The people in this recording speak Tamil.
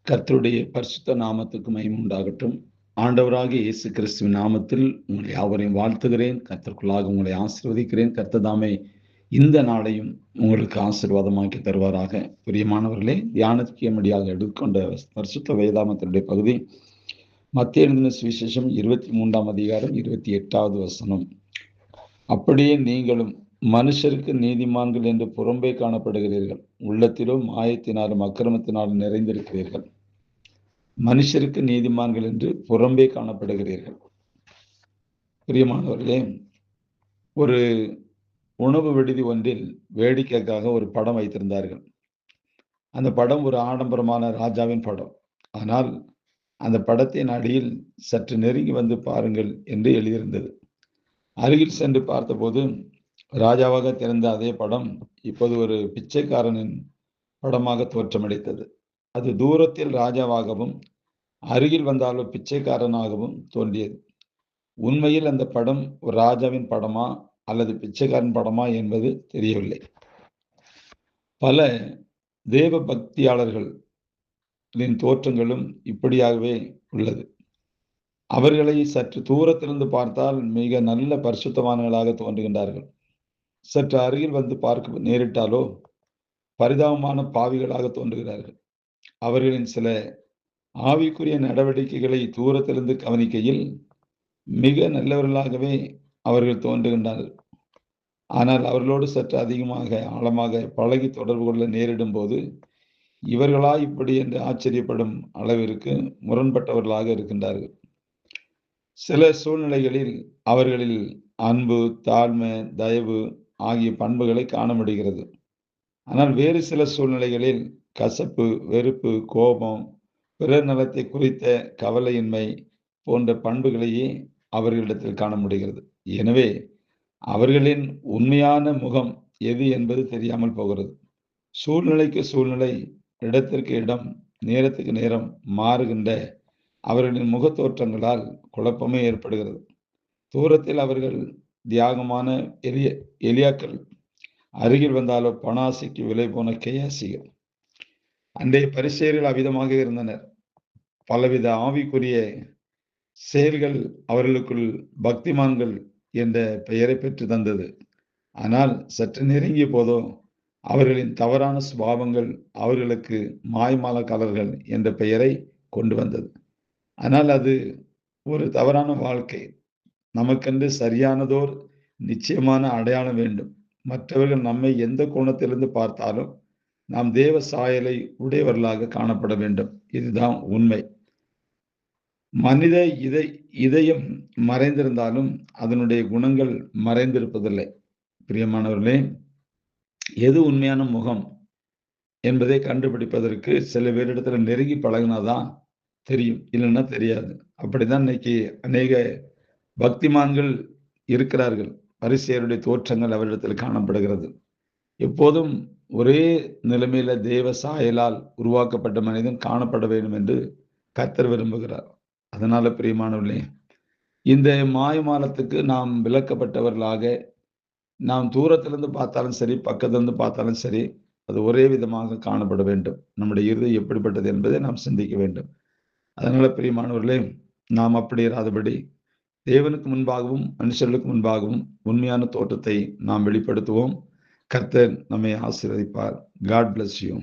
கர்த்தருடைய பரிசுத்த நாமத்துக்கு மகிமை உண்டாகட்டும். ஆண்டவராகிய இயேசு கிறிஸ்துவின் நாமத்தில் உங்களை யாவரையும் வாழ்த்துகிறேன். கர்த்தருக்குள்ளாக உங்களை ஆசீர்வதிக்கிறேன். கர்த்தர் தாமே இந்த நாளையும் உங்களுக்கு ஆசீர்வாதமாக்கி தருவாராக. பிரியமானவர்களே, தியானத்தியமடியாக எடுத்துக்கொண்ட பரிசுத்த வேதாமத்தினுடைய பகுதி மத்தேயு எழுதின சுவிசேஷம் 23ஆம் அதிகாரம் 28வது வசனம். அப்படியே நீங்களும் மனுஷருக்கு நீதிமான்கள் என்று புறம்பே காணப்படுகிறீர்கள், உள்ளத்திலும் மாயத்தினாலும் அக்கிரமத்தினாலும் நிறைந்திருக்கிறீர்கள். மனுஷருக்கு நீதிமான்கள் என்று புறம்பே காணப்படுகிறீர்கள். பிரியமானவர்களே, ஒரு உணவு விடுதி ஒன்றில் வேடிக்கைக்காக ஒரு படம் வைத்திருந்தார்கள். அந்த படம் ஒரு ஆடம்பரமான ராஜாவின் படம். ஆனால் அந்த படத்தின் அடியில் சற்று நெருங்கி வந்து பாருங்கள் என்று எழுதியிருந்தது. அருகில் சென்று பார்த்தபோது ராஜாவாக திறந்த அதே படம் இப்போது ஒரு பிச்சைக்காரனின் படமாக தோற்றமளித்தது. அது தூரத்தில் ராஜாவாகவும் அருகில் வந்தாலோ பிச்சைக்காரனாகவும் தோன்றியது. உண்மையில் அந்த படம் ஒரு ராஜாவின் படமா அல்லது பிச்சைக்காரன் படமா என்பது தெரியவில்லை. பல தேவ பக்தியாளர்களின் தோற்றங்களும் இப்படியாகவே உள்ளது. அவர்களை சற்று தூரத்திலிருந்து பார்த்தால் மிக நல்ல பரிசுத்தவான்களாக தோன்றுகின்றார்கள். சற்று அருகில் வந்து பார்க்க நேரிட்டாலோ பரிதாபமான பாவிகளாக தோன்றுகிறார்கள். அவர்களின் சில ஆவிக்குரிய நடவடிக்கைகளை தூரத்திலிருந்து கவனிக்கையில் மிக நல்லவர்களாகவே அவர்கள் தோன்றுகின்றார்கள். ஆனால் அவர்களோடு சற்று அதிகமாக ஆழமாக பழகி தொடர்பு கொள்ள நேரிடும் போது இவர்களா இப்படி என்று ஆச்சரியப்படும் அளவிற்கு முரண்பட்டவர்களாக இருக்கின்றார்கள். சில சூழ்நிலைகளில் அவர்களில் அன்பு, தாழ்மை, தயவு ஆகிய பண்புகளை காண முடிகிறது. ஆனால் வேறு சில சூழ்நிலைகளில் கசப்பு, வெறுப்பு, கோபம், பிறர் நலத்தை குறித்த கவலையின்மை போன்ற பண்புகளையே அவர்களிடத்தில் காண முடிகிறது. எனவே அவர்களின் உண்மையான முகம் எது என்பது தெரியாமல் போகிறது. சூழ்நிலைக்கு சூழ்நிலை, இடத்திற்கு இடம், நேரத்துக்கு நேரம் மாறுகின்ற அவர்களின் முகத்தோற்றங்களால் குழப்பமே ஏற்படுகிறது. தூரத்தில் அவர்கள் தியாகமான எலியாக்கள், அருகில் வந்தாலோ பணாசைக்கு விலை போன கேயாசிகள். அன்றைய பரிசேயர்கள் அவ்விதமாக இருந்தனர். பலவித ஆவிக்குரிய செயல்கள் அவர்களுக்குள் பக்திமான்கள் என்ற பெயரை பெற்று தந்தது. ஆனால் சற்று நெருங்கிய போதோ அவர்களின் தவறான சுபாவங்கள் அவர்களுக்கு மாய்மாலக்காரர்கள் என்ற பெயரை கொண்டு வந்தது. ஆனால் அது ஒரு தவறான வாழ்க்கை. நமக்கென்று சரியானதோர் நிச்சயமான அடையாளம் வேண்டும். மற்றவர்கள் நம்மை எந்த கோணத்திலிருந்து பார்த்தாலும் நாம் தேவ சாயலை உடையவர்களாக காணப்பட வேண்டும். இதுதான் உண்மை. மனித இதயம் மறைந்திருந்தாலும் அதனுடைய குணங்கள் மறைந்திருப்பதில்லை. பிரியமானவர்களே, எது உண்மையான முகம் என்பதை கண்டுபிடிப்பதற்கு சில பேரிடத்துல நெருங்கி பழகினாதான் தெரியும், இல்லைன்னா தெரியாது. அப்படிதான் இன்னைக்கு அநேக பக்திமான்கள் இருக்கிறார்கள். பரிசேயருடைய தோற்றங்கள் அவரிடத்தில் காணப்படுகிறது. எப்போதும் ஒரே நிலைமையில தேவ சாயலால் உருவாக்கப்பட்ட மனிதன் காணப்பட வேண்டும் என்று கர்த்தர் விரும்புகிறார். அதனால பிரியமானவர்களே, இந்த மாயமாலத்துக்கு நாம் விலக்கப்பட்டவர்களாக, நாம் தூரத்திலிருந்து பார்த்தாலும் சரி, பக்கத்திலிருந்து பார்த்தாலும் சரி, அது ஒரே விதமாக காணப்பட வேண்டும். நம்முடைய இருதயம் எப்படிப்பட்டது என்பதை நாம் சிந்திக்க வேண்டும். அதனால பிரியமானவர்களே, நாம் அப்படி இராதபடி தேவனுக்கு முன்பாகவும் மனுஷர்களுக்கு முன்பாகவும் உண்மையான தோற்றத்தை நாம் வெளிப்படுத்துவோம். கர்த்தர் நம்மை ஆசீர்வதிப்பார். God bless you.